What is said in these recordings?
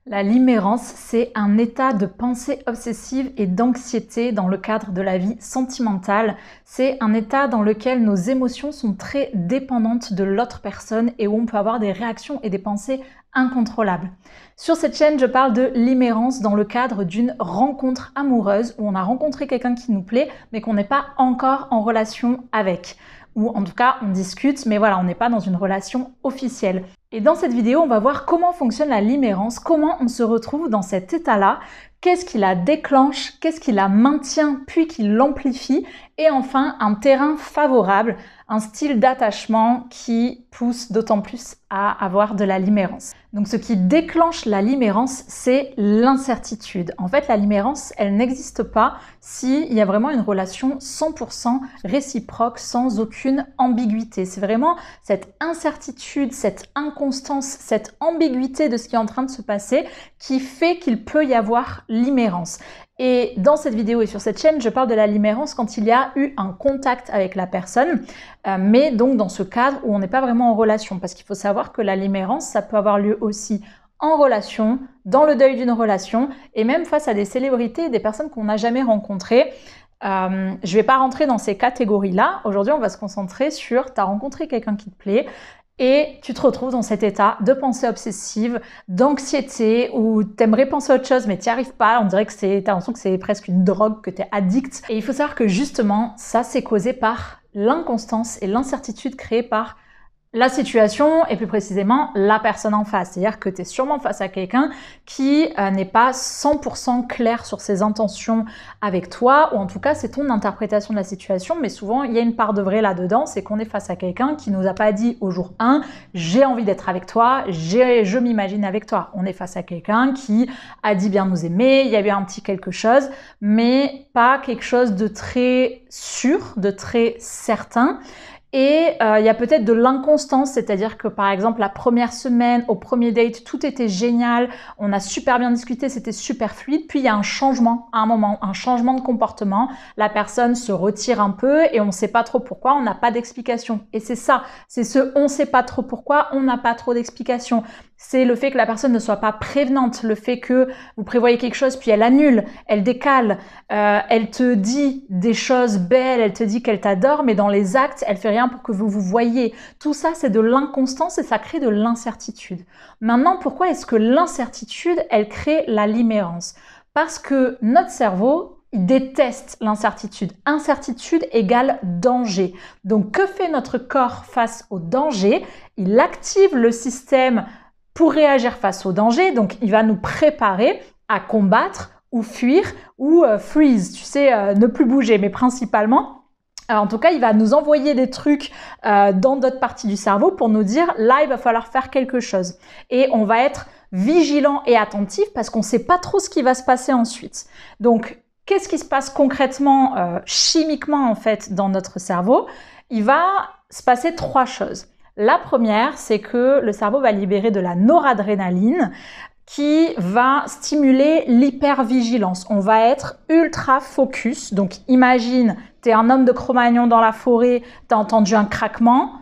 La limérance, c'est un état de pensée obsessive et d'anxiété dans le cadre de la vie sentimentale. C'est un état dans lequel nos émotions sont très dépendantes de l'autre personne et où on peut avoir des réactions et des pensées incontrôlables. Sur cette chaîne, je parle de limérance dans le cadre d'une rencontre amoureuse où on a rencontré quelqu'un qui nous plaît mais qu'on n'est pas encore en relation avec. Ou en tout cas, on discute, mais voilà, on n'est pas dans une relation officielle. Et dans cette vidéo, on va voir comment fonctionne la limérance, comment on se retrouve dans cet état-là, qu'est-ce qui la déclenche, qu'est-ce qui la maintient puis qui l'amplifie, et enfin un terrain favorable, un style d'attachement qui pousse d'autant plus à avoir de la limérance. Donc ce qui déclenche la limérance, c'est l'incertitude. En fait, la limérance, elle n'existe pas s'il y a vraiment une relation 100% réciproque, sans aucune ambiguïté. C'est vraiment cette incertitude, cette inconstance, cette ambiguïté de ce qui est en train de se passer qui fait qu'il peut y avoir limérance. Et dans cette vidéo et sur cette chaîne, je parle de la limérance quand il y a eu un contact avec la personne, mais donc dans ce cadre où on n'est pas vraiment en relation. Parce qu'il faut savoir que la limérance, ça peut avoir lieu aussi en relation, dans le deuil d'une relation, et même face à des célébrités et des personnes qu'on n'a jamais rencontrées. Je ne vais pas rentrer dans ces catégories-là. Aujourd'hui, on va se concentrer sur tu as rencontré quelqu'un qui te plaît, et tu te retrouves dans cet état de pensée obsessive, d'anxiété, où tu aimerais penser à autre chose mais tu n'y arrives pas. On dirait que tu as l'impression que c'est presque une drogue, que tu es addict. Et il faut savoir que justement, ça c'est causé par l'inconstance et l'incertitude créée par la situation et plus précisément la personne en face. C'est-à-dire que tu es sûrement face à quelqu'un qui n'est pas 100% clair sur ses intentions avec toi, ou en tout cas c'est ton interprétation de la situation, mais souvent il y a une part de vrai là-dedans, c'est qu'on est face à quelqu'un qui nous a pas dit au jour 1 « j'ai envie d'être avec toi, je m'imagine avec toi ». On est face à quelqu'un qui a dit bien nous aimer, il y a eu un petit quelque chose, mais pas quelque chose de très sûr, de très certain. Et il y a peut-être de l'inconstance, c'est-à-dire que par exemple la première semaine, au premier date, tout était génial, on a super bien discuté, c'était super fluide, puis il y a un changement à un moment, un changement de comportement, la personne se retire un peu et on ne sait pas trop pourquoi, on n'a pas d'explication. Et c'est ça, c'est ce on ne sait pas trop pourquoi, on n'a pas trop d'explication. C'est le fait que la personne ne soit pas prévenante, le fait que vous prévoyez quelque chose puis elle annule, elle décale, elle te dit des choses belles, elle te dit qu'elle t'adore, mais dans les actes, elle fait rien pour que vous vous voyez. Tout ça, c'est de l'inconstance et ça crée de l'incertitude. Maintenant, pourquoi est-ce que l'incertitude, elle crée la limérance? Parce que notre cerveau, il déteste l'incertitude. Incertitude égale danger. Donc, que fait notre corps face au danger? Il active le système pour réagir face au danger, donc il va nous préparer à combattre ou fuir ou freeze, tu sais, ne plus bouger, mais principalement, en tout cas, il va nous envoyer des trucs dans d'autres parties du cerveau pour nous dire là, il va falloir faire quelque chose. Et on va être vigilant et attentif parce qu'on ne sait pas trop ce qui va se passer ensuite. Donc, qu'est-ce qui se passe concrètement, chimiquement en fait, dans notre cerveau? Il va se passer 3 choses. La première, c'est que le cerveau va libérer de la noradrénaline qui va stimuler l'hypervigilance. On va être ultra focus. Donc imagine, tu es un homme de Cro-Magnon dans la forêt, tu as entendu un craquement,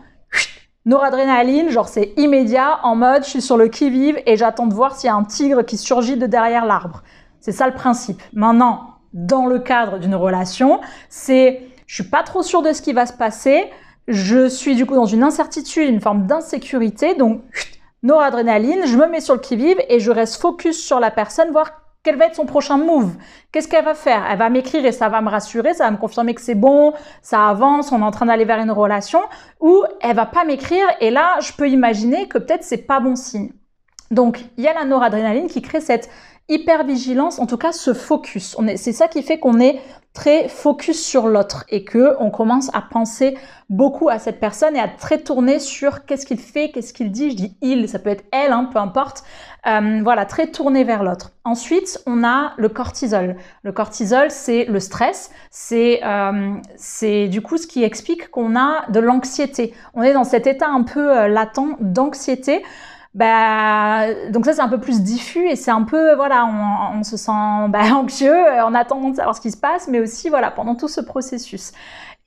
noradrénaline, genre c'est immédiat, en mode je suis sur le qui-vive et j'attends de voir s'il y a un tigre qui surgit de derrière l'arbre. C'est ça le principe. Maintenant, dans le cadre d'une relation, c'est je suis pas trop sûre de ce qui va se passer, je suis du coup dans une incertitude, une forme d'insécurité, donc noradrénaline, je me mets sur le qui-vive et je reste focus sur la personne, voir quel va être son prochain move. Qu'est-ce qu'elle va faire? Elle va m'écrire et ça va me rassurer, ça va me confirmer que c'est bon, ça avance, on est en train d'aller vers une relation, ou elle va pas m'écrire et là, je peux imaginer que peut-être c'est pas bon signe. Donc, il y a la noradrénaline qui crée cette hypervigilance, en tout cas ce focus. C'est ça qui fait qu'on est très focus sur l'autre et que on commence à penser beaucoup à cette personne et à très tourner sur qu'est-ce qu'il fait, qu'est-ce qu'il dit. Je dis il, ça peut être elle, hein, peu importe. Voilà, très tourné vers l'autre. Ensuite, on a le cortisol. Le cortisol, c'est le stress. C'est du coup ce qui explique qu'on a de l'anxiété. On est dans cet état un peu latent d'anxiété. Donc ça c'est un peu plus diffus et c'est un peu voilà on se sent anxieux en attendant de savoir ce qui se passe, mais aussi voilà pendant tout ce processus.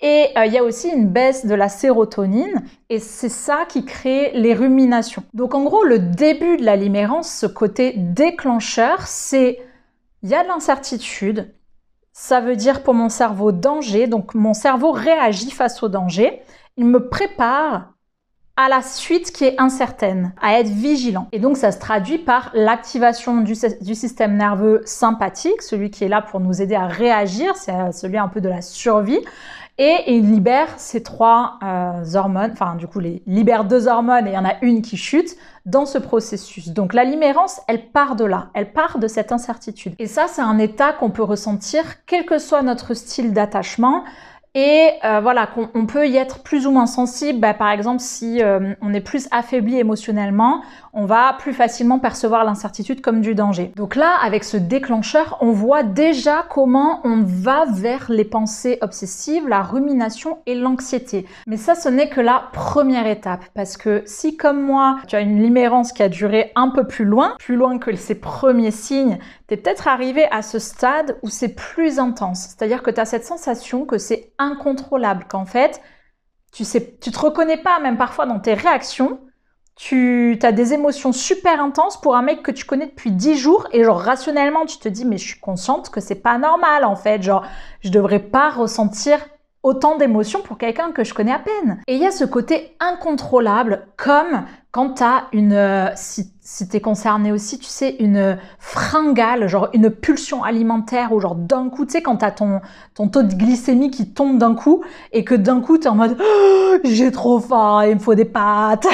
Et il y a aussi une baisse de la sérotonine et c'est ça qui crée les ruminations. Donc en gros, le début de la limérance, ce côté déclencheur, c'est il y a de l'incertitude, ça veut dire pour mon cerveau danger, donc mon cerveau réagit face au danger, il me prépare à la suite qui est incertaine, à être vigilant. Et donc ça se traduit par l'activation du système nerveux sympathique, celui qui est là pour nous aider à réagir, c'est celui un peu de la survie. Et il libère ces 3 hormones, enfin du coup il libère 2 hormones et il y en a une qui chute dans ce processus. Donc la limérance, elle part de là, elle part de cette incertitude. Et ça, c'est un état qu'on peut ressentir quel que soit notre style d'attachement. Et voilà, qu'on peut y être plus ou moins sensible. Par exemple, si on est plus affaibli émotionnellement, on va plus facilement percevoir l'incertitude comme du danger. Donc là, avec ce déclencheur, on voit déjà comment on va vers les pensées obsessives, la rumination et l'anxiété. Mais ça, ce n'est que la première étape. Parce que si, comme moi, tu as une limérance qui a duré un peu plus loin que ces premiers signes, tu es peut-être arrivé à ce stade où c'est plus intense. C'est-à-dire que tu as cette sensation que c'est incontrôlable, qu'en fait, tu te reconnais pas, même parfois dans tes réactions, tu as des émotions super intenses pour un mec que tu connais depuis 10 jours et genre rationnellement, tu te dis mais je suis consciente que c'est pas normal en fait, genre je devrais pas ressentir autant d'émotions pour quelqu'un que je connais à peine. Et il y a ce côté incontrôlable comme quand tu as si tu es concerné aussi, tu sais, une fringale, genre une pulsion alimentaire ou genre d'un coup, tu sais, quand tu as ton taux de glycémie qui tombe d'un coup et que d'un coup, tu es en mode oh, « j'ai trop faim, il me faut des pâtes ».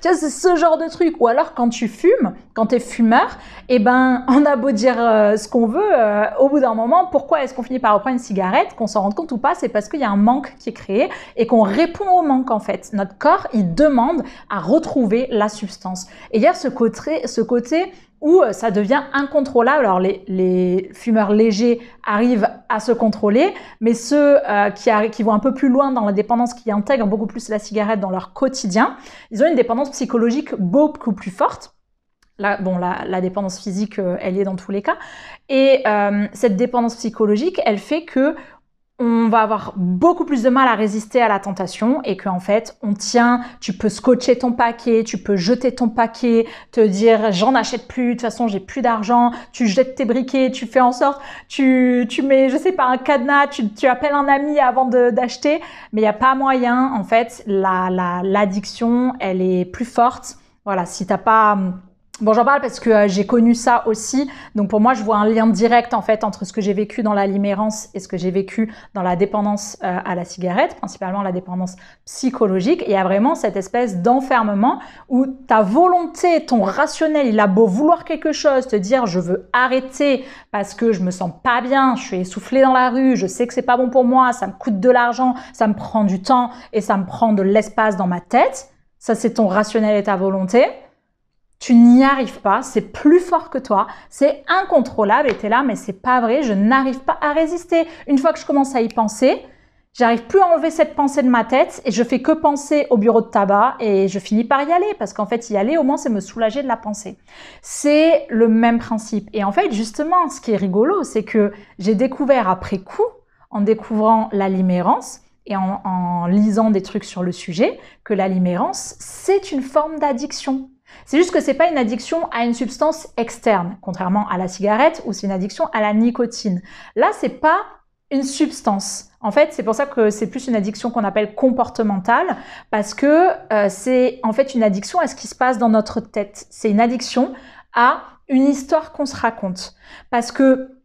Tu vois, c'est ce genre de truc. Ou alors quand tu fumes, quand tu es fumeur, eh ben, on a beau dire ce qu'on veut, au bout d'un moment, pourquoi est-ce qu'on finit par reprendre une cigarette, qu'on s'en rende compte ou pas, c'est parce qu'il y a un manque qui est créé et qu'on répond au manque en fait. Notre corps, il demande à retrouver la substance. Et il y a ce côté où ça devient incontrôlable. Alors les fumeurs légers arrivent à se contrôler, mais ceux qui vont un peu plus loin dans la dépendance, qui intègrent beaucoup plus la cigarette dans leur quotidien, ils ont une dépendance psychologique beaucoup plus forte. Là, bon, la dépendance physique, elle y est dans tous les cas. Et cette dépendance psychologique, elle fait que on va avoir beaucoup plus de mal à résister à la tentation et qu'en fait, on tient, tu peux scotcher ton paquet, tu peux jeter ton paquet, te dire j'en achète plus, de toute façon j'ai plus d'argent, tu jettes tes briquets, tu fais en sorte, tu mets, je sais pas, un cadenas, tu appelles un ami avant d'acheter, mais il n'y a pas moyen, en fait, l'addiction, elle est plus forte. Voilà, si t'as pas... Bon, j'en parle parce que j'ai connu ça aussi. Donc pour moi, je vois un lien direct en fait entre ce que j'ai vécu dans la limérance et ce que j'ai vécu dans la dépendance à la cigarette, principalement la dépendance psychologique. Et il y a vraiment cette espèce d'enfermement où ta volonté, ton rationnel, il a beau vouloir quelque chose, te dire je veux arrêter parce que je me sens pas bien, je suis essoufflée dans la rue, je sais que c'est pas bon pour moi, ça me coûte de l'argent, ça me prend du temps et ça me prend de l'espace dans ma tête. Ça, c'est ton rationnel et ta volonté. Tu n'y arrives pas, c'est plus fort que toi, c'est incontrôlable et t'es là, mais c'est pas vrai, je n'arrive pas à résister. Une fois que je commence à y penser, j'arrive plus à enlever cette pensée de ma tête et je fais que penser au bureau de tabac et je finis par y aller parce qu'en fait, y aller, au moins, c'est me soulager de la pensée. C'est le même principe. Et en fait, justement, ce qui est rigolo, c'est que j'ai découvert après coup, en découvrant la limérance, et en lisant des trucs sur le sujet, que la limérance, c'est une forme d'addiction. C'est juste que c'est pas une addiction à une substance externe, contrairement à la cigarette où c'est une addiction à la nicotine. Là, c'est pas une substance. En fait, c'est pour ça que c'est plus une addiction qu'on appelle comportementale, parce que c'est en fait une addiction à ce qui se passe dans notre tête. C'est une addiction à une histoire qu'on se raconte. Parce que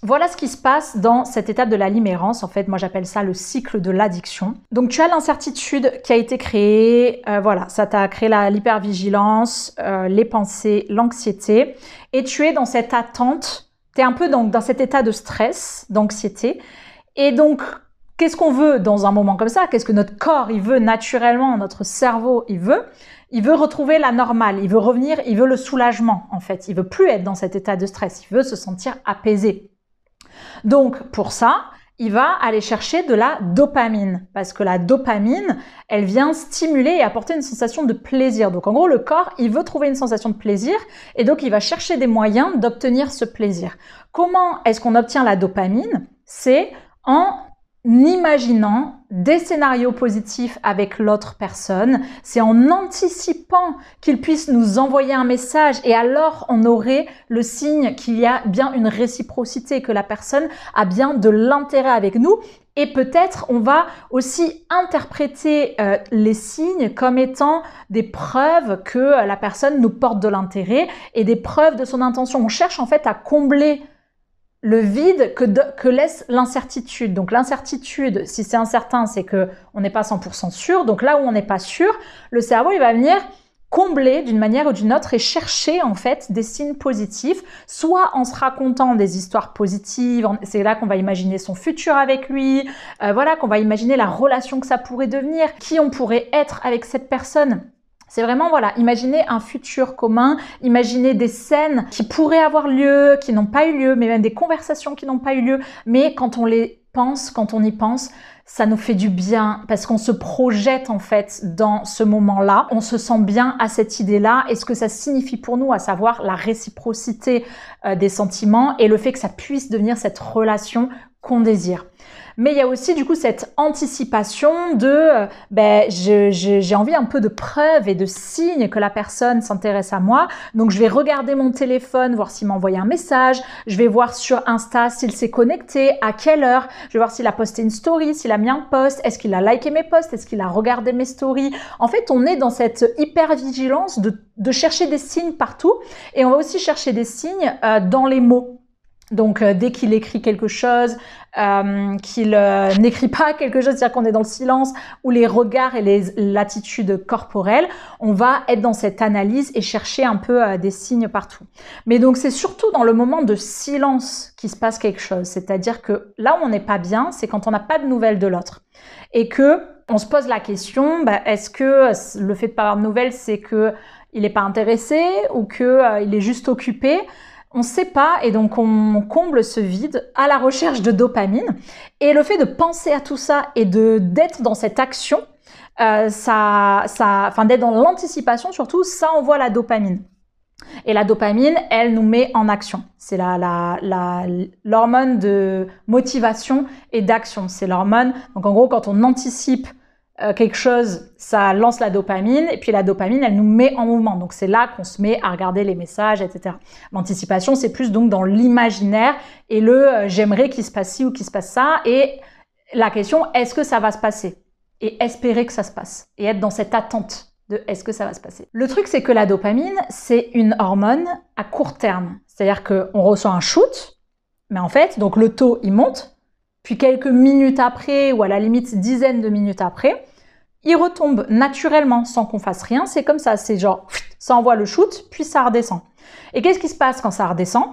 voilà ce qui se passe dans cette étape de la limérance. En fait, moi, j'appelle ça le cycle de l'addiction. Donc, tu as l'incertitude qui a été créée. Voilà, ça t'a créé l'hypervigilance, les pensées, l'anxiété. Et tu es dans cette attente. Tu es un peu dans cet état de stress, d'anxiété. Et donc, qu'est-ce qu'on veut dans un moment comme ça? Qu'est-ce que notre corps, il veut naturellement, notre cerveau, il veut? Il veut retrouver la normale, il veut revenir, il veut le soulagement, en fait. Il veut plus être dans cet état de stress. Il veut se sentir apaisé. Donc, pour ça, il va aller chercher de la dopamine parce que la dopamine, elle vient stimuler et apporter une sensation de plaisir. Donc, en gros, le corps, il veut trouver une sensation de plaisir et donc, il va chercher des moyens d'obtenir ce plaisir. Comment est-ce qu'on obtient la dopamine? C'est en imaginant des scénarios positifs avec l'autre personne, c'est en anticipant qu'il puisse nous envoyer un message et alors on aurait le signe qu'il y a bien une réciprocité, que la personne a bien de l'intérêt avec nous. Et peut-être on va aussi interpréter les signes comme étant des preuves que la personne nous porte de l'intérêt et des preuves de son intention. On cherche en fait à combler le vide que laisse l'incertitude. Donc l'incertitude, si c'est incertain, c'est que on n'est pas 100% sûr. Donc là où on n'est pas sûr, le cerveau il va venir combler d'une manière ou d'une autre et chercher en fait des signes positifs, soit en se racontant des histoires positives, c'est là qu'on va imaginer son futur avec lui, voilà, qu'on va imaginer la relation que ça pourrait devenir, qui on pourrait être avec cette personne. C'est vraiment, voilà, imaginer un futur commun, imaginer des scènes qui pourraient avoir lieu, qui n'ont pas eu lieu, mais même des conversations qui n'ont pas eu lieu. Mais quand on les pense, quand on y pense, ça nous fait du bien parce qu'on se projette en fait dans ce moment-là. On se sent bien à cette idée-là et ce que ça signifie pour nous, à savoir la réciprocité des sentiments et le fait que ça puisse devenir cette relation qu'on désire. Mais il y a aussi du coup cette anticipation de j'ai envie un peu de preuves et de signes que la personne s'intéresse à moi. Donc je vais regarder mon téléphone, voir s'il m'a envoyé un message. Je vais voir sur Insta s'il s'est connecté, à quelle heure. Je vais voir s'il a posté une story, s'il a mis un post, est-ce qu'il a liké mes posts, est-ce qu'il a regardé mes stories. En fait, on est dans cette hyper-vigilance de chercher des signes partout. Et on va aussi chercher des signes dans les mots. Donc dès qu'il écrit quelque chose, qu'il n'écrit pas quelque chose, c'est-à-dire qu'on est dans le silence, ou les regards et l'attitude corporelle, on va être dans cette analyse et chercher un peu des signes partout. Mais donc c'est surtout dans le moment de silence qu'il se passe quelque chose, c'est-à-dire que là où on n'est pas bien, c'est quand on n'a pas de nouvelles de l'autre. Et que on se pose la question, est-ce que le fait de pas avoir de nouvelles, c'est que il n'est pas intéressé ou que il est juste occupé? On ne sait pas et donc on comble ce vide à la recherche de dopamine. Et le fait de penser à tout ça et d'être dans cette action, d'être dans l'anticipation surtout, ça envoie la dopamine. Et la dopamine, elle nous met en action. C'est l'hormone de motivation et d'action. C'est l'hormone. Donc en gros, quand on anticipe quelque chose, ça lance la dopamine, et puis la dopamine, elle nous met en mouvement. Donc c'est là qu'on se met à regarder les messages, etc. L'anticipation, c'est plus donc dans l'imaginaire et j'aimerais qu'il se passe ci ou qu'il se passe ça, et la question, est-ce que ça va se passer? Et espérer que ça se passe, et être dans cette attente de est-ce que ça va se passer. Le truc, c'est que la dopamine, c'est une hormone à court terme. C'est-à-dire qu'on reçoit un shoot, mais en fait, donc le taux, il monte, puis quelques minutes après, ou à la limite dizaines de minutes après, il retombe naturellement sans qu'on fasse rien. C'est comme ça, c'est genre, ça envoie le shoot, puis ça redescend. Et qu'est-ce qui se passe quand ça redescend?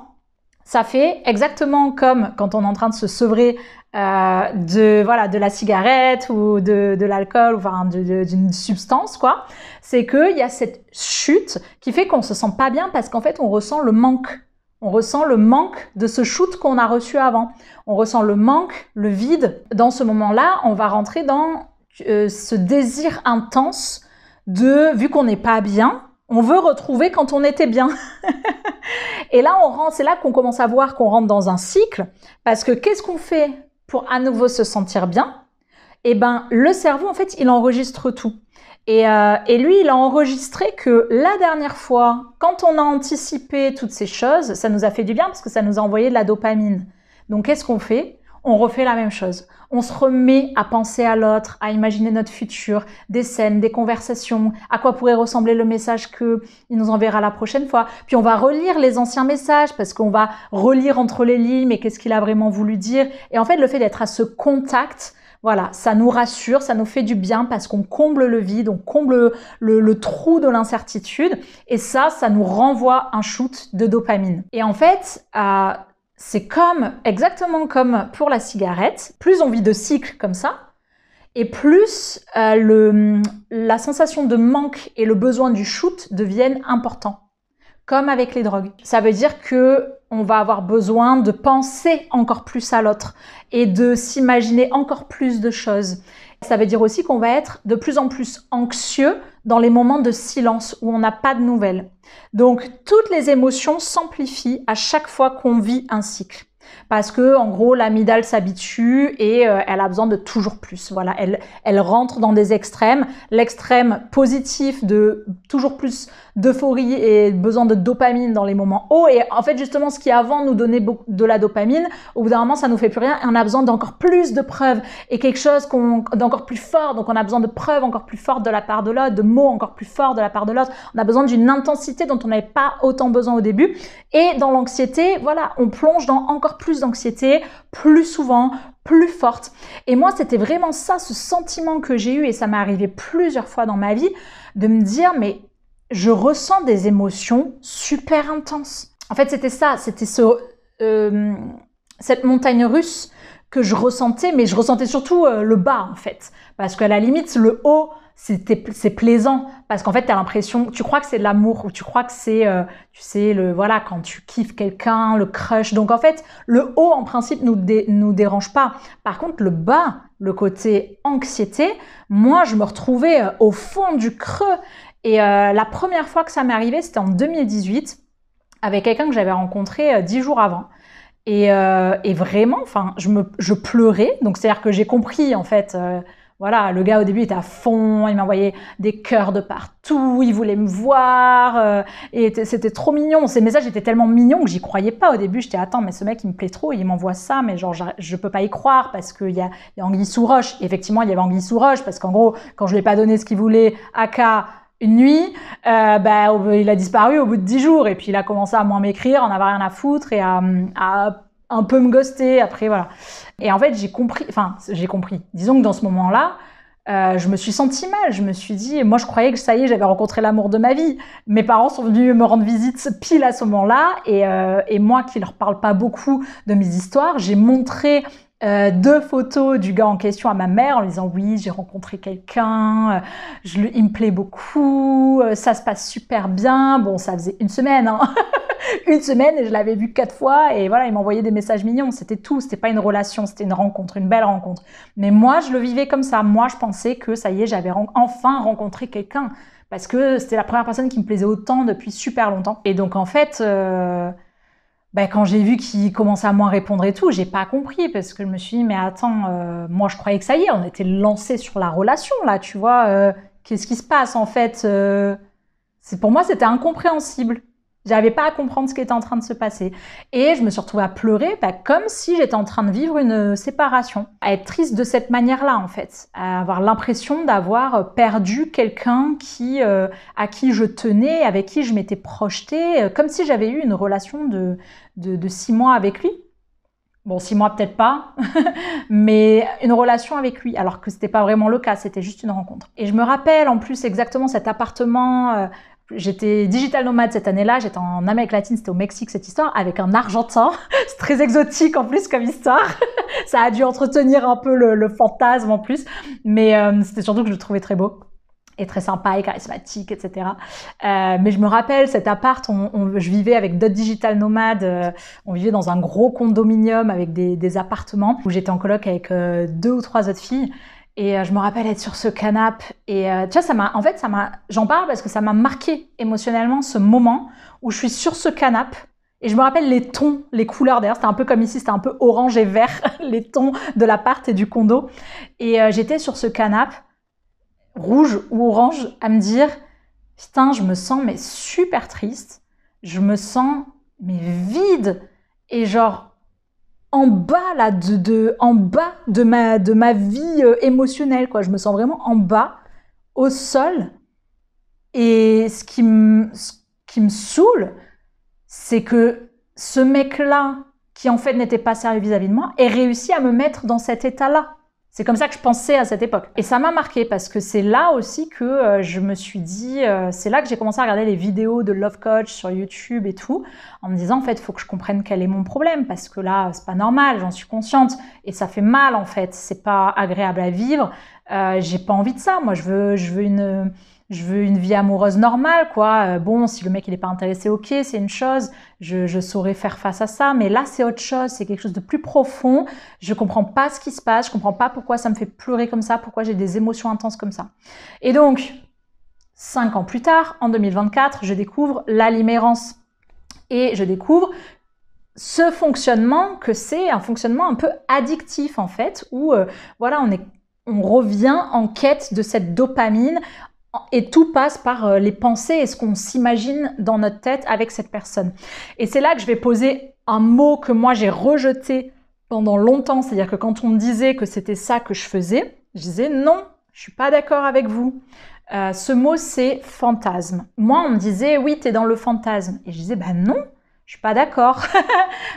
Ça fait exactement comme quand on est en train de se sevrer de la cigarette ou de l'alcool, enfin d'une substance, quoi. C'est qu'il y a cette chute qui fait qu'on se sent pas bien parce qu'en fait, on ressent le manque. On ressent le manque de ce shoot qu'on a reçu avant. On ressent le manque, le vide. Dans ce moment-là, on va rentrer dans ce désir intense vu qu'on n'est pas bien, on veut retrouver quand on était bien. Et là, c'est là qu'on commence à voir qu'on rentre dans un cycle, parce que qu'est-ce qu'on fait pour à nouveau se sentir bien? Eh ben, le cerveau, en fait, il enregistre tout. Et lui, il a enregistré que la dernière fois, quand on a anticipé toutes ces choses, ça nous a fait du bien parce que ça nous a envoyé de la dopamine. Donc, qu'est-ce qu'on fait? On refait la même chose. On se remet à penser à l'autre, à imaginer notre futur, des scènes, des conversations, à quoi pourrait ressembler le message qu'il nous enverra la prochaine fois. Puis on va relire les anciens messages parce qu'on va relire entre les lignes, mais qu'est-ce qu'il a vraiment voulu dire? Et en fait, le fait d'être à ce contact, voilà, ça nous rassure, ça nous fait du bien parce qu'on comble le vide, on comble le trou de l'incertitude. Et ça nous renvoie un shoot de dopamine. Et en fait, c'est exactement comme pour la cigarette, plus on vit de cycles comme ça, et plus la sensation de manque et le besoin du shoot deviennent importants, comme avec les drogues. Ça veut dire que on va avoir besoin de penser encore plus à l'autre et de s'imaginer encore plus de choses. Ça veut dire aussi qu'on va être de plus en plus anxieux dans les moments de silence où on n'a pas de nouvelles. Donc, toutes les émotions s'amplifient à chaque fois qu'on vit un cycle. Parce que, en gros, l'amygdale s'habitue et elle a besoin de toujours plus. Voilà, elle rentre dans des extrêmes. L'extrême positif de toujours plus d'euphorie et besoin de dopamine dans les moments hauts. Et en fait, justement, ce qui avant nous donnait de la dopamine, au bout d'un moment, ça nous fait plus rien et on a besoin d'encore plus de preuves et quelque chose d'encore plus fort. Donc, on a besoin de preuves encore plus fortes de la part de l'autre, de mots encore plus forts de la part de l'autre. On a besoin d'une intensité dont on n'avait pas autant besoin au début. Et dans l'anxiété, voilà, on plonge dans encore plus d'anxiété, plus souvent, plus forte. Et moi, c'était vraiment ça, ce sentiment que j'ai eu, et ça m'est arrivé plusieurs fois dans ma vie, de me dire, mais je ressens des émotions super intenses. En fait, c'était ça, c'était cette montagne russe que je ressentais, mais je ressentais surtout le bas, en fait. Parce qu'à la limite, le haut, c'est plaisant, parce qu'en fait, t'as l'impression, tu crois que c'est de l'amour, ou tu crois que c'est, tu sais, voilà, quand tu kiffes quelqu'un, le crush. Donc, en fait, le haut, en principe, nous dérange pas. Par contre, le bas, le côté anxiété, moi, je me retrouvais au fond du creux. Et la première fois que ça m'est arrivé, c'était en 2018, avec quelqu'un que j'avais rencontré 10 jours avant. Et vraiment, enfin, je pleurais. Donc, c'est-à-dire que j'ai compris, en fait, voilà, le gars au début était à fond, il m'envoyait des cœurs de partout, il voulait me voir, et c'était trop mignon. Ces messages étaient tellement mignons que j'y croyais pas au début. J'étais, attends, mais ce mec il me plaît trop, il m'envoie ça, mais genre je peux pas y croire parce qu'il y a anguille sous roche. Et effectivement, il y avait anguille sous roche parce qu'en gros, quand je lui ai pas donné ce qu'il voulait, aka une nuit, il a disparu au bout de 10 jours, et puis il a commencé à moins m'écrire, en avoir rien à foutre et à un peu me ghoster après, voilà. Et en fait, j'ai compris, disons que dans ce moment-là, je me suis sentie mal, je me suis dit, moi je croyais que ça y est, j'avais rencontré l'amour de ma vie. Mes parents sont venus me rendre visite pile à ce moment-là, et moi qui leur parle pas beaucoup de mes histoires, j'ai montré 2 photos du gars en question à ma mère en lui disant oui, j'ai rencontré quelqu'un, il me plaît beaucoup, ça se passe super bien. Bon, ça faisait une semaine, hein. Une semaine, et je l'avais vu 4 fois, et voilà, il m'envoyait des messages mignons, c'était tout, c'était pas une relation, c'était une rencontre, une belle rencontre. Mais moi, je le vivais comme ça. Moi, je pensais que ça y est, j'avais enfin rencontré quelqu'un, parce que c'était la première personne qui me plaisait autant depuis super longtemps. Et donc, en fait, quand j'ai vu qu'il commençait à moins répondre et tout, j'ai pas compris, parce que je me suis dit, mais attends, moi, je croyais que ça y est, on était lancé sur la relation, là, tu vois, qu'est-ce qui se passe, en fait, pour moi, c'était incompréhensible. J'avais pas à comprendre ce qui était en train de se passer. Et je me suis retrouvée à pleurer, comme si j'étais en train de vivre une séparation. À être triste de cette manière-là, en fait. À avoir l'impression d'avoir perdu quelqu'un à qui je tenais, avec qui je m'étais projetée, comme si j'avais eu une relation de 6 mois avec lui. Bon, 6 mois peut-être pas, mais une relation avec lui, alors que c'était pas vraiment le cas, c'était juste une rencontre. Et je me rappelle en plus exactement cet appartement. J'étais digital nomade cette année-là, j'étais en Amérique latine, c'était au Mexique cette histoire, avec un Argentin. C'est très exotique en plus comme histoire. Ça a dû entretenir un peu le fantasme en plus, mais c'était surtout que je le trouvais très beau et très sympa et charismatique, etc. Mais je me rappelle, cet appart, je vivais avec d'autres digital nomades, on vivait dans un gros condominium avec des appartements, où j'étais en coloc avec 2 ou 3 autres filles. Et je me rappelle être sur ce canapé, et tu vois, j'en parle parce que ça m'a marqué émotionnellement ce moment où je suis sur ce canapé, et je me rappelle les tons, les couleurs, d'ailleurs c'était un peu comme ici, c'était un peu orange et vert, les tons de l'appart et du condo, et j'étais sur ce canapé, rouge ou orange, à me dire, putain, je me sens mais super triste, je me sens mais vide, et genre, en bas là, en bas de ma vie émotionnelle, quoi. Je me sens vraiment en bas, au sol. Et ce qui me saoule, c'est que ce mec-là, qui en fait n'était pas sérieux vis-à-vis de moi, ait réussi à me mettre dans cet état-là. C'est comme ça que je pensais à cette époque. Et ça m'a marqué parce que c'est là aussi que je me suis dit, c'est là que j'ai commencé à regarder les vidéos de Love Coach sur YouTube et tout, en me disant en fait, il faut que je comprenne quel est mon problème, parce que là, c'est pas normal, j'en suis consciente, et ça fait mal en fait, c'est pas agréable à vivre, j'ai pas envie de ça, moi je veux une vie amoureuse normale, quoi. Bon, si le mec il est pas intéressé, ok, c'est une chose, je saurais faire face à ça, mais là c'est autre chose, c'est quelque chose de plus profond, je comprends pas ce qui se passe, je comprends pas pourquoi ça me fait pleurer comme ça, pourquoi j'ai des émotions intenses comme ça. Et donc, 5 ans plus tard, en 2024, je découvre la limérance, et je découvre ce fonctionnement que c'est un fonctionnement un peu addictif en fait, où voilà, on revient en quête de cette dopamine et tout passe par les pensées et ce qu'on s'imagine dans notre tête avec cette personne. Et c'est là que je vais poser un mot que moi j'ai rejeté pendant longtemps, c'est-à-dire que quand on me disait que c'était ça que je faisais, je disais non, je suis pas d'accord avec vous. Ce mot c'est fantasme. Moi on me disait oui, t'es dans le fantasme. Et je disais bah non, je suis pas d'accord.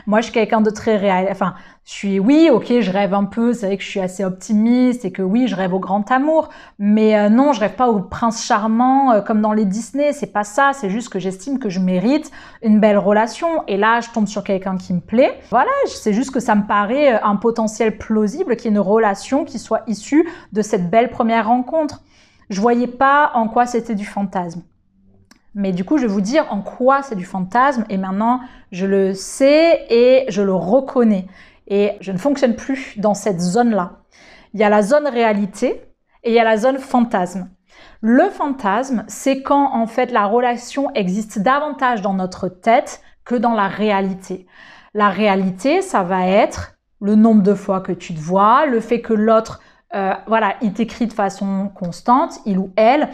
Moi, je suis quelqu'un de très réel. Enfin, oui, ok, je rêve un peu. C'est vrai que je suis assez optimiste et que oui, je rêve au grand amour. Mais non, je rêve pas au prince charmant comme dans les Disney. C'est pas ça. C'est juste que j'estime que je mérite une belle relation. Et là, je tombe sur quelqu'un qui me plaît. Voilà, c'est juste que ça me paraît un potentiel plausible qu'il y ait une relation qui soit issue de cette belle première rencontre. Je voyais pas en quoi c'était du fantasme. Mais du coup, je vais vous dire en quoi c'est du fantasme et maintenant, je le sais et je le reconnais. Et je ne fonctionne plus dans cette zone-là. Il y a la zone réalité et il y a la zone fantasme. Le fantasme, c'est quand en fait la relation existe davantage dans notre tête que dans la réalité. La réalité, ça va être le nombre de fois que tu te vois, le fait que l'autre voilà, il t'écrit de façon constante, il ou elle,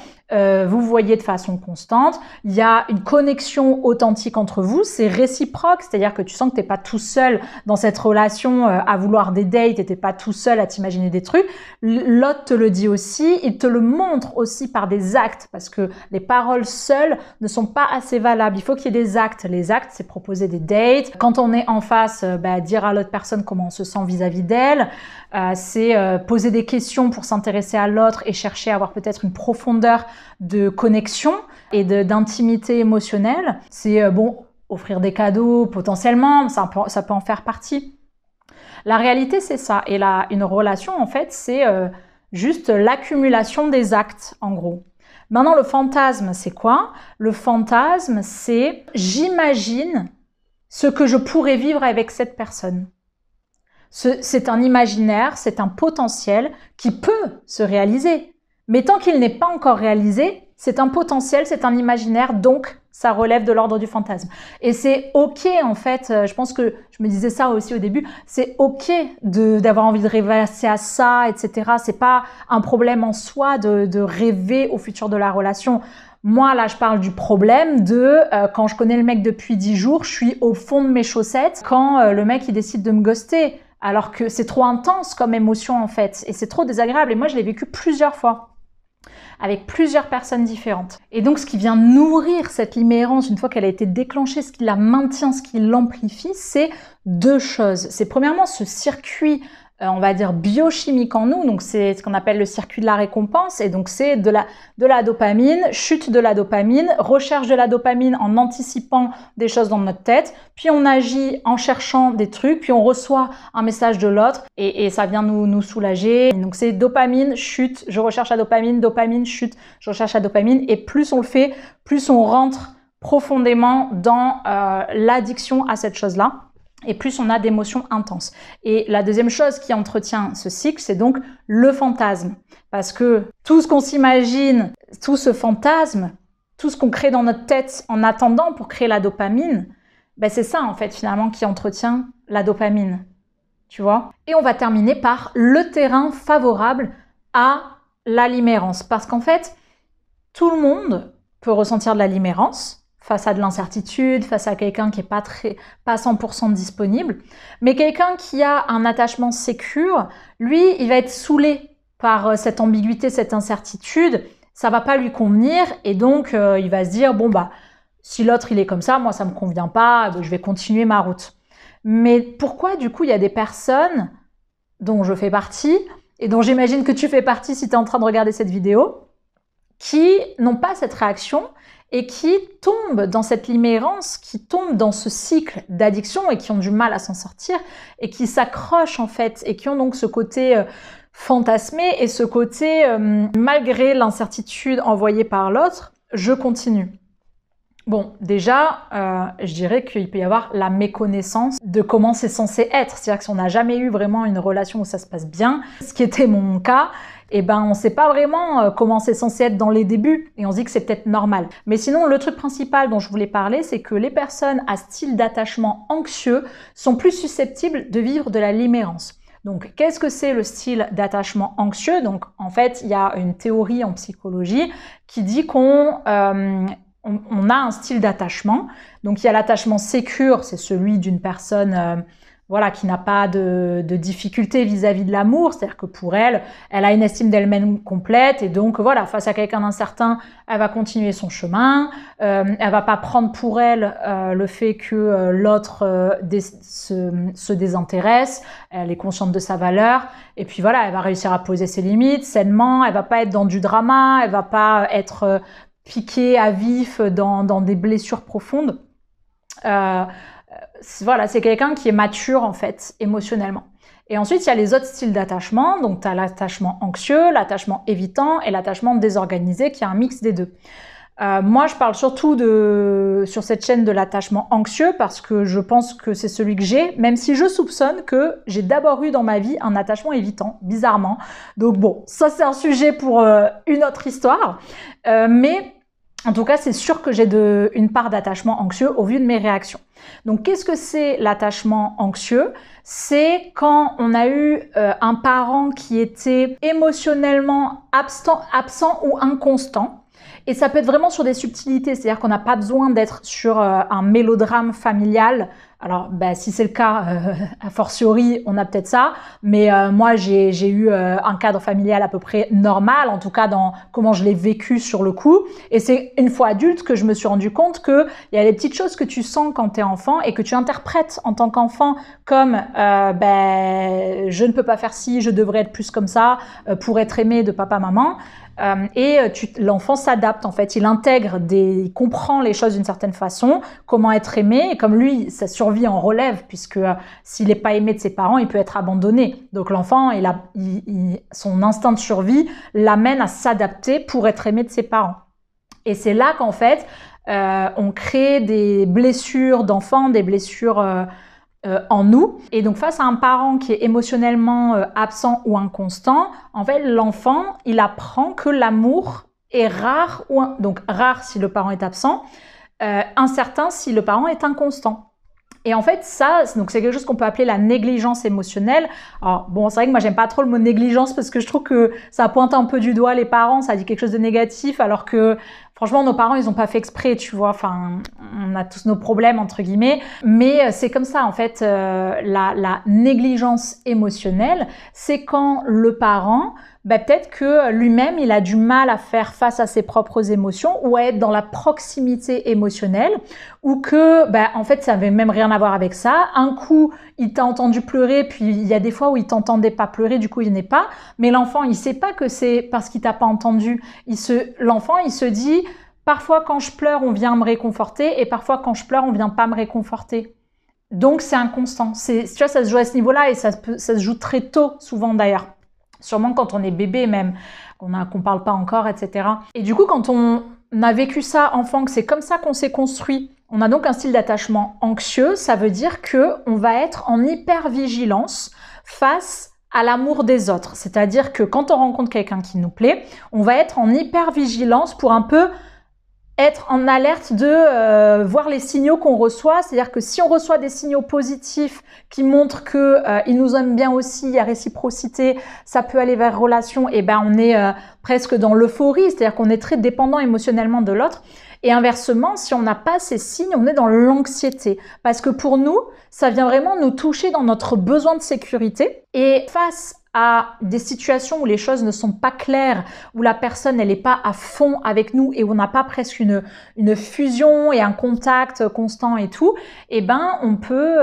vous voyez de façon constante, il y a une connexion authentique entre vous, c'est réciproque, c'est-à-dire que tu sens que t'es pas tout seul dans cette relation à vouloir des dates et t'es pas tout seul à t'imaginer des trucs, l'autre te le dit aussi, il te le montre aussi par des actes, parce que les paroles seules ne sont pas assez valables, il faut qu'il y ait des actes. Les actes, c'est proposer des dates, quand on est en face, dire à l'autre personne comment on se sent vis-à-vis d'elle, c'est poser des questions pour s'intéresser à l'autre et chercher à avoir peut-être une profondeur de connexion et d'intimité émotionnelle. C'est bon, offrir des cadeaux potentiellement, ça peut en faire partie. La réalité, c'est ça. Et là, une relation, en fait, c'est juste l'accumulation des actes, en gros. Maintenant, le fantasme, c'est quoi? Le fantasme, c'est j'imagine ce que je pourrais vivre avec cette personne. C'est un imaginaire, c'est un potentiel qui peut se réaliser. Mais tant qu'il n'est pas encore réalisé, c'est un potentiel, c'est un imaginaire, donc ça relève de l'ordre du fantasme. Et c'est ok en fait, je pense que je me disais ça aussi au début, c'est ok d'avoir envie de rêver à ça, etc. C'est pas un problème en soi de rêver au futur de la relation. Moi, là, je parle du problème de quand je connais le mec depuis 10 jours, je suis au fond de mes chaussettes quand le mec, il décide de me ghoster. Alors que c'est trop intense comme émotion, en fait. Et c'est trop désagréable. Et moi, je l'ai vécu plusieurs fois, avec plusieurs personnes différentes. Et donc, ce qui vient nourrir cette limérance, une fois qu'elle a été déclenchée, ce qui la maintient, ce qui l'amplifie, c'est deux choses. C'est premièrement ce circuit on va dire biochimique en nous, donc c'est ce qu'on appelle le circuit de la récompense, et donc c'est de la dopamine, chute de la dopamine, recherche de la dopamine en anticipant des choses dans notre tête, puis on agit en cherchant des trucs, puis on reçoit un message de l'autre, et ça vient nous soulager. Donc c'est dopamine, chute, je recherche la dopamine, chute, je recherche la dopamine, et plus on le fait, plus on rentre profondément dans l'addiction à cette chose-là. Et plus on a d'émotions intenses. Et la deuxième chose qui entretient ce cycle, c'est donc le fantasme. Parce que tout ce qu'on s'imagine, tout ce fantasme, tout ce qu'on crée dans notre tête en attendant pour créer la dopamine, ben c'est ça en fait finalement qui entretient la dopamine. Tu vois? Et on va terminer par le terrain favorable à la limérance. Parce qu'en fait, tout le monde peut ressentir de la limérance, face à de l'incertitude, face à quelqu'un qui est pas 100% disponible. Mais quelqu'un qui a un attachement sécure, lui, il va être saoulé par cette ambiguïté, cette incertitude. Ça va pas lui convenir et donc il va se dire, bon bah, si l'autre il est comme ça, moi ça me convient pas, donc je vais continuer ma route. Mais pourquoi du coup il y a des personnes dont je fais partie et dont j'imagine que tu fais partie si tu es en train de regarder cette vidéo, qui n'ont pas cette réaction et qui tombent dans cette limérance, qui tombent dans ce cycle d'addiction et qui ont du mal à s'en sortir et qui s'accrochent en fait et qui ont donc ce côté fantasmé et ce côté malgré l'incertitude envoyée par l'autre, je continue. Bon, déjà, je dirais qu'il peut y avoir la méconnaissance de comment c'est censé être. C'est-à-dire que si on n'a jamais eu vraiment une relation où ça se passe bien, ce qui était mon cas, eh ben on sait pas vraiment comment c'est censé être dans les débuts et on se dit que c'est peut-être normal. Mais sinon, le truc principal dont je voulais parler, c'est que les personnes à style d'attachement anxieux sont plus susceptibles de vivre de la limérance. Donc, qu'est-ce que c'est le style d'attachement anxieux? Donc, en fait, il y a une théorie en psychologie qui dit qu'on a un style d'attachement. Donc, il y a l'attachement sécure, c'est celui d'une personne voilà, qui n'a pas de difficulté vis-à-vis de l'amour, c'est-à-dire que pour elle, elle a une estime d'elle-même complète et donc voilà, face à quelqu'un d'incertain, elle va continuer son chemin, elle va pas prendre pour elle le fait que l'autre se désintéresse, elle est consciente de sa valeur et puis voilà, elle va réussir à poser ses limites sainement, elle va pas être dans du drama, elle va pas être piquée à vif dans des blessures profondes. Voilà, c'est quelqu'un qui est mature en fait, émotionnellement. Et ensuite, il y a les autres styles d'attachement. Donc, tu as l'attachement anxieux, l'attachement évitant et l'attachement désorganisé, qui est un mix des deux. Moi, je parle surtout sur cette chaîne de l'attachement anxieux parce que je pense que c'est celui que j'ai, même si je soupçonne que j'ai d'abord eu dans ma vie un attachement évitant, bizarrement. Donc bon, ça c'est un sujet pour une autre histoire. Mais en tout cas, c'est sûr que j'ai une part d'attachement anxieux au vu de mes réactions. Donc, qu'est-ce que c'est l'attachement anxieux? C'est quand on a eu un parent qui était émotionnellement absent ou inconstant. Et ça peut être vraiment sur des subtilités, c'est-à-dire qu'on n'a pas besoin d'être sur un mélodrame familial. Alors, si c'est le cas, a fortiori, on a peut-être ça. Mais moi, j'ai eu un cadre familial à peu près normal, en tout cas dans comment je l'ai vécu sur le coup. Et c'est une fois adulte que je me suis rendu compte qu'il y a des petites choses que tu sens quand tu es enfant et que tu interprètes en tant qu'enfant comme je ne peux pas faire ci, je devrais être plus comme ça pour être aimé de papa-maman. L'enfant s'adapte en fait, il comprend les choses d'une certaine façon, comment être aimé, et comme lui, sa survie en relève, puisque s'il n'est pas aimé de ses parents, il peut être abandonné. Donc l'enfant, son instinct de survie l'amène à s'adapter pour être aimé de ses parents. Et c'est là qu'en fait, on crée des blessures d'enfants, des blessures en nous. Et donc face à un parent qui est émotionnellement absent ou inconstant, en fait l'enfant il apprend que l'amour est rare, donc rare si le parent est absent, incertain si le parent est inconstant. Et en fait, donc c'est quelque chose qu'on peut appeler la négligence émotionnelle. Alors bon, c'est vrai que moi j'aime pas trop le mot négligence parce que je trouve que ça pointe un peu du doigt les parents, ça dit quelque chose de négatif, alors que franchement nos parents ils ont pas fait exprès, tu vois. Enfin, on a tous nos problèmes entre guillemets, mais c'est comme ça en fait. La négligence émotionnelle, c'est quand le parent peut-être que lui-même, il a du mal à faire face à ses propres émotions ou à être dans la proximité émotionnelle ou que, en fait, ça n'avait même rien à voir avec ça. Un coup, il t'a entendu pleurer, puis il y a des fois où il t'entendait pas pleurer, du coup, il n'est pas. Mais l'enfant, il sait pas que c'est parce qu'il t'a pas entendu. L'enfant, il se dit, parfois, quand je pleure, on vient me réconforter et parfois, quand je pleure, on vient pas me réconforter. Donc, c'est inconstant. Tu vois, ça se joue à ce niveau-là et ça se joue très tôt, souvent d'ailleurs. Sûrement quand on est bébé même, qu'on parle pas encore, etc. Et du coup, quand on a vécu ça enfant, que c'est comme ça qu'on s'est construit, on a donc un style d'attachement anxieux, ça veut dire qu'on va être en hypervigilance face à l'amour des autres. C'est-à-dire que quand on rencontre quelqu'un qui nous plaît, on va être en hypervigilance pour un peu être en alerte de voir les signaux qu'on reçoit, c'est-à-dire que si on reçoit des signaux positifs qui montrent que ils nous aiment bien aussi, il y a réciprocité, ça peut aller vers relation, et on est presque dans l'euphorie, c'est-à-dire qu'on est très dépendant émotionnellement de l'autre. Et inversement, si on n'a pas ces signes, on est dans l'anxiété. Parce que pour nous, ça vient vraiment nous toucher dans notre besoin de sécurité. Et face à des situations où les choses ne sont pas claires, où la personne elle n'est pas à fond avec nous et où on n'a pas presque une fusion et un contact constant et tout, on peut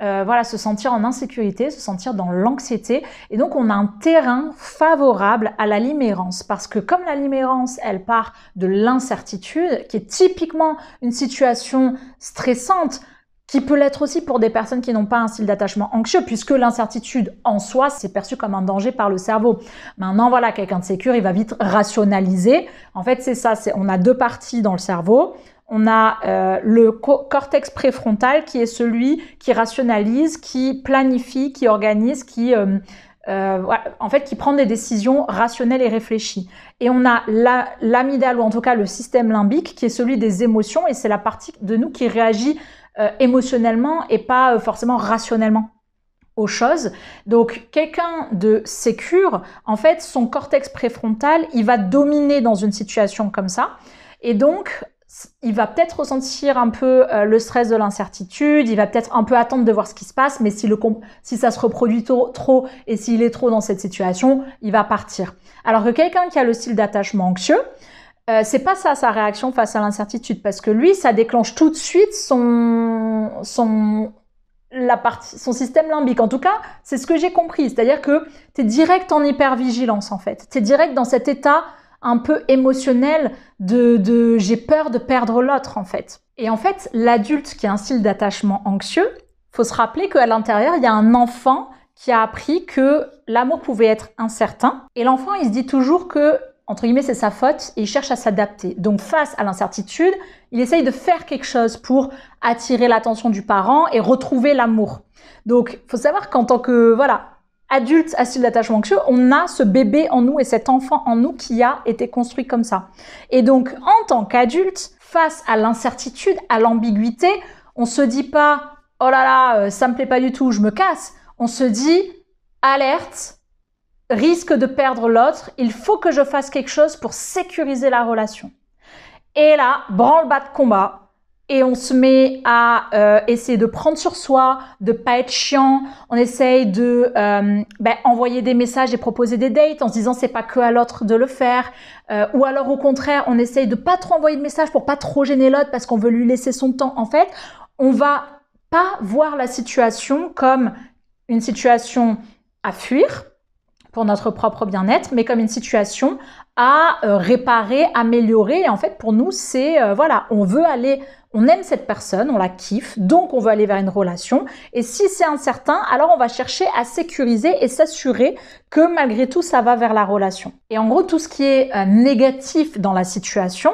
se sentir en insécurité, se sentir dans l'anxiété, et donc on a un terrain favorable à la limérance, parce que comme la limérance elle part de l'incertitude, qui est typiquement une situation stressante, qui peut l'être aussi pour des personnes qui n'ont pas un style d'attachement anxieux, puisque l'incertitude en soi, c'est perçu comme un danger par le cerveau. Maintenant, voilà, quelqu'un de sécure, il va vite rationaliser. En fait, c'est ça, on a deux parties dans le cerveau. On a le cortex préfrontal qui est celui qui rationalise, qui planifie, qui organise, qui voilà, en fait, qui prend des décisions rationnelles et réfléchies. Et on a l'amygdale, ou en tout cas le système limbique, qui est celui des émotions, et c'est la partie de nous qui réagit émotionnellement et pas forcément rationnellement aux choses. Donc, quelqu'un de sécure, en fait, son cortex préfrontal, il va dominer dans une situation comme ça. Et donc, il va peut-être ressentir un peu le stress de l'incertitude, il va peut-être un peu attendre de voir ce qui se passe, mais si ça se reproduit trop et s'il est trop dans cette situation, il va partir. Alors que quelqu'un qui a le style d'attachement anxieux, c'est pas ça sa réaction face à l'incertitude, parce que lui, ça déclenche tout de suite son système limbique. En tout cas, c'est ce que j'ai compris. C'est-à-dire que tu es direct en hypervigilance, en fait. Tu es direct dans cet état un peu émotionnel de j'ai peur de perdre l'autre, en fait. Et en fait, l'adulte qui a un style d'attachement anxieux, faut se rappeler qu'à l'intérieur, il y a un enfant qui a appris que l'amour pouvait être incertain. Et l'enfant, il se dit toujours que, entre guillemets, c'est sa faute et il cherche à s'adapter. Donc, face à l'incertitude, il essaye de faire quelque chose pour attirer l'attention du parent et retrouver l'amour. Donc, faut savoir qu'en tant que, adulte à style d'attachement anxieux, on a ce bébé en nous et cet enfant en nous qui a été construit comme ça. Et donc, en tant qu'adulte, face à l'incertitude, à l'ambiguïté, on se dit pas « Oh là là, ça me plaît pas du tout, je me casse ». On se dit « Alerte, risque de perdre l'autre, il faut que je fasse quelque chose pour sécuriser la relation ». Et là, branle-bas de combat. Et on se met à essayer de prendre sur soi, de pas être chiant. On essaye de envoyer des messages et proposer des dates en se disant c'est pas que à l'autre de le faire. Ou alors au contraire, on essaye de pas trop envoyer de messages pour pas trop gêner l'autre parce qu'on veut lui laisser son temps. En fait, on va pas voir la situation comme une situation à fuir pour notre propre bien-être, mais comme une situation à réparer, améliorer. Et en fait, pour nous, c'est on veut aller, on aime cette personne, on la kiffe, donc on veut aller vers une relation. Et si c'est incertain, alors on va chercher à sécuriser et s'assurer que malgré tout, ça va vers la relation. Et en gros, tout ce qui est négatif dans la situation,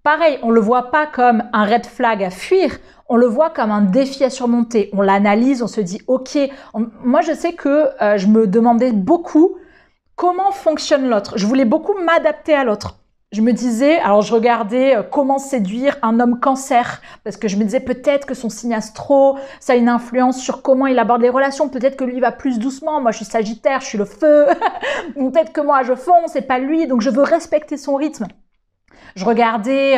pareil, on le voit pas comme un red flag à fuir, on le voit comme un défi à surmonter. On l'analyse, on se dit ok. Moi, je sais que je me demandais beaucoup comment fonctionne l'autre. Je voulais beaucoup m'adapter à l'autre. Je me disais, alors je regardais comment séduire un homme cancer, parce que je me disais peut-être que son signe astro, ça a une influence sur comment il aborde les relations, peut-être que lui va plus doucement, moi je suis Sagittaire, je suis le feu, peut-être que moi je fonce, c'est pas lui, donc je veux respecter son rythme. Je regardais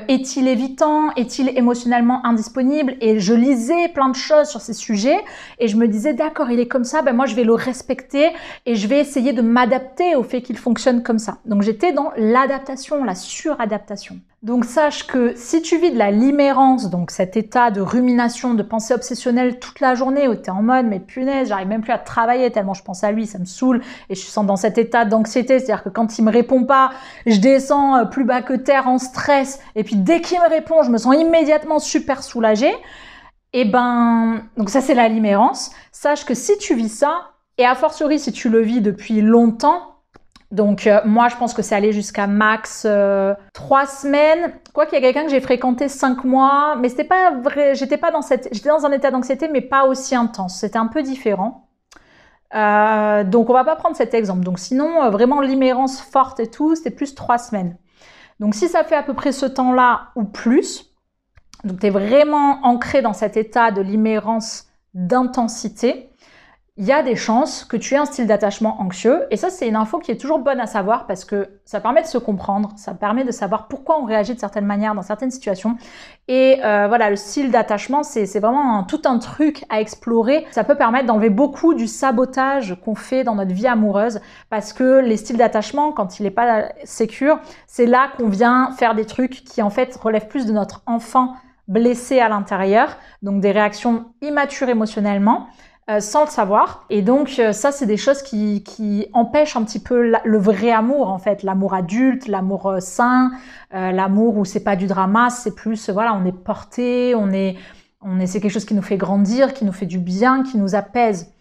est-il évitant, est-il émotionnellement indisponible, et je lisais plein de choses sur ces sujets et je me disais d'accord, il est comme ça, moi je vais le respecter et je vais essayer de m'adapter au fait qu'il fonctionne comme ça. Donc j'étais dans l'adaptation, la suradaptation. Donc sache que si tu vis de la limérance, donc cet état de rumination, de pensée obsessionnelle toute la journée où tu es en mode mais punaise, j'arrive même plus à travailler tellement je pense à lui, ça me saoule et je suis dans cet état d'anxiété, c'est-à-dire que quand il me répond pas, je descends plus bas que terre en stress et puis dès qu'il me répond, je me sens immédiatement super soulagée. Et donc ça c'est la limérance. Sache que si tu vis ça, et a fortiori si tu le vis depuis longtemps, donc moi je pense que c'est allé jusqu'à max 3 semaines. Quoi qu'il y a quelqu'un que j'ai fréquenté 5 mois, mais c'était pas vrai, j'étais dans un état d'anxiété mais pas aussi intense, c'était un peu différent. Donc on va pas prendre cet exemple. Donc sinon vraiment limérance forte et tout, c'était plus 3 semaines. Donc si ça fait à peu près ce temps-là ou plus, donc tu es vraiment ancré dans cet état de limérance d'intensité, il y a des chances que tu aies un style d'attachement anxieux. Et ça, c'est une info qui est toujours bonne à savoir parce que ça permet de se comprendre, ça permet de savoir pourquoi on réagit de certaines manières dans certaines situations. Et le style d'attachement, c'est vraiment tout un truc à explorer. Ça peut permettre d'enlever beaucoup du sabotage qu'on fait dans notre vie amoureuse parce que les styles d'attachement, quand il n'est pas sécure, c'est là qu'on vient faire des trucs qui en fait relèvent plus de notre enfant blessé à l'intérieur, donc des réactions immatures émotionnellement, sans le savoir. Et donc ça, c'est des choses qui empêchent un petit peu le vrai amour, en fait, l'amour adulte, l'amour sain, l'amour où c'est pas du drama, c'est plus on est porté, c'est quelque chose qui nous fait grandir, qui nous fait du bien, qui nous apaise.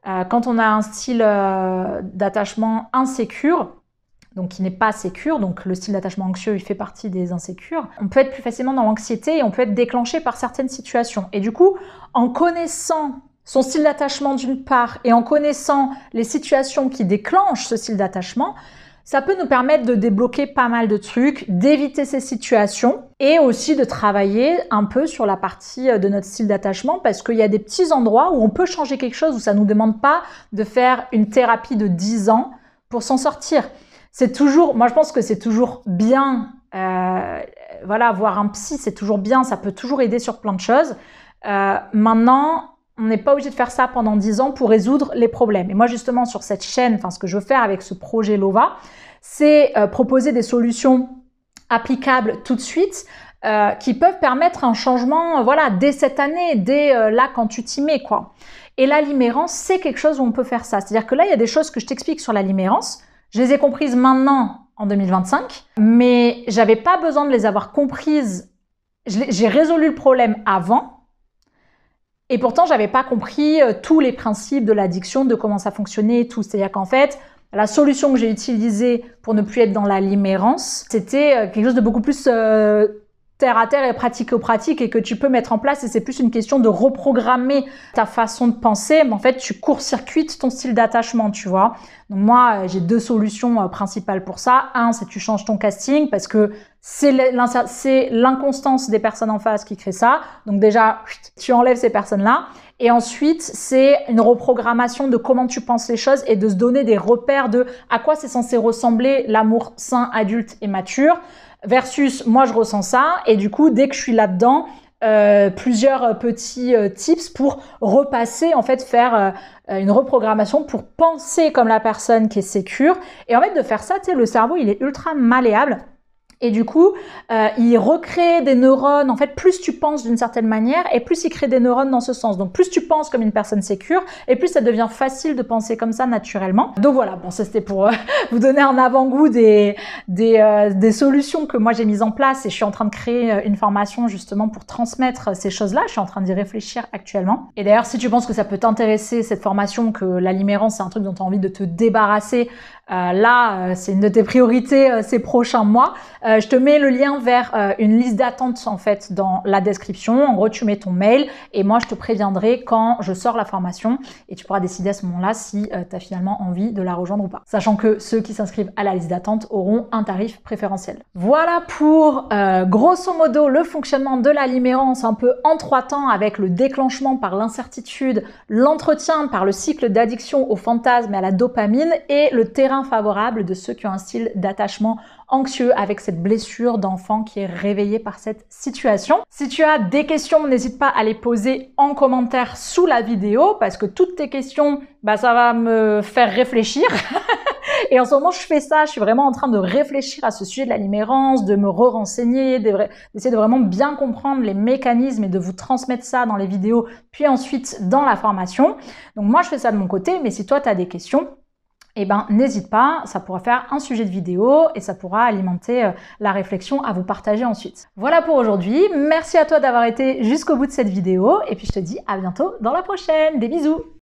Quand on a un style d'attachement insécure, donc qui n'est pas sécure, donc le style d'attachement anxieux, il fait partie des insécures, on peut être plus facilement dans l'anxiété et on peut être déclenché par certaines situations. Et du coup, en connaissant son style d'attachement d'une part, et en connaissant les situations qui déclenchent ce style d'attachement, ça peut nous permettre de débloquer pas mal de trucs, d'éviter ces situations et aussi de travailler un peu sur la partie de notre style d'attachement parce qu'il y a des petits endroits où on peut changer quelque chose, où ça ne nous demande pas de faire une thérapie de 10 ans pour s'en sortir. C'est toujours, moi je pense que c'est toujours bien, voilà, voir un psy, c'est toujours bien, ça peut toujours aider sur plein de choses. Maintenant, on n'est pas obligé de faire ça pendant 10 ans pour résoudre les problèmes. Et moi, justement, sur cette chaîne, ce que je veux faire avec ce projet LOVA, c'est proposer des solutions applicables tout de suite qui peuvent permettre un changement voilà, dès cette année, dès là quand tu t'y mets, quoi. Et la limérance, c'est quelque chose où on peut faire ça. C'est-à-dire que là, il y a des choses que je t'explique sur la limérance. Je les ai comprises maintenant, en 2025, mais j'avais pas besoin de les avoir comprises. J'ai résolu le problème avant. Et pourtant, j'avais pas compris tous les principes de l'addiction, de comment ça fonctionnait et tout. C'est-à-dire qu'en fait, la solution que j'ai utilisée pour ne plus être dans la limérance, c'était quelque chose de beaucoup plus terre à terre et pratico-pratique et que tu peux mettre en place. Et c'est plus une question de reprogrammer ta façon de penser. Mais en fait, tu court-circuites ton style d'attachement, tu vois. Donc moi, j'ai 2 solutions principales pour ça. Un, c'est tu changes ton casting parce que c'est l'inconstance des personnes en face qui crée ça. Donc déjà, tu enlèves ces personnes-là. Et ensuite, c'est une reprogrammation de comment tu penses les choses et de se donner des repères de à quoi c'est censé ressembler l'amour sain, adulte et mature versus moi, je ressens ça. Et du coup, dès que je suis là-dedans, plusieurs petits tips pour repasser, en fait, faire une reprogrammation pour penser comme la personne qui est sécure. Et en fait, de faire ça, tu sais, le cerveau, il est ultra malléable. Et du coup, il recrée des neurones. En fait, plus tu penses d'une certaine manière et plus il crée des neurones dans ce sens. Donc, plus tu penses comme une personne sécure et plus ça devient facile de penser comme ça naturellement. Donc voilà, bon, ça c'était pour vous donner un avant-goût des solutions que moi j'ai mises en place et je suis en train de créer une formation justement pour transmettre ces choses-là. Je suis en train d'y réfléchir actuellement. Et d'ailleurs, si tu penses que ça peut t'intéresser, cette formation, que la limérance, c'est un truc dont tu as envie de te débarrasser, là, c'est une de tes priorités ces prochains mois. Je te mets le lien vers une liste d'attente en fait dans la description. En gros, tu mets ton mail et moi, je te préviendrai quand je sors la formation et tu pourras décider à ce moment-là si tu as finalement envie de la rejoindre ou pas. Sachant que ceux qui s'inscrivent à la liste d'attente auront un tarif préférentiel. Voilà pour grosso modo le fonctionnement de la limérance un peu en 3 temps avec le déclenchement par l'incertitude, l'entretien par le cycle d'addiction au fantasme et à la dopamine et le terrain favorable de ceux qui ont un style d'attachement anxieux avec cette blessure d'enfant qui est réveillée par cette situation. Si tu as des questions, n'hésite pas à les poser en commentaire sous la vidéo parce que toutes tes questions, ça va me faire réfléchir. Et en ce moment, je fais ça, je suis vraiment en train de réfléchir à ce sujet de la limérance, de me re-renseigner, d'essayer de vraiment bien comprendre les mécanismes et de vous transmettre ça dans les vidéos, puis ensuite dans la formation. Donc moi, je fais ça de mon côté, mais si toi, tu as des questions, n'hésite pas, ça pourra faire un sujet de vidéo et ça pourra alimenter la réflexion à vous partager ensuite. Voilà pour aujourd'hui, merci à toi d'avoir été jusqu'au bout de cette vidéo et puis je te dis à bientôt dans la prochaine, des bisous!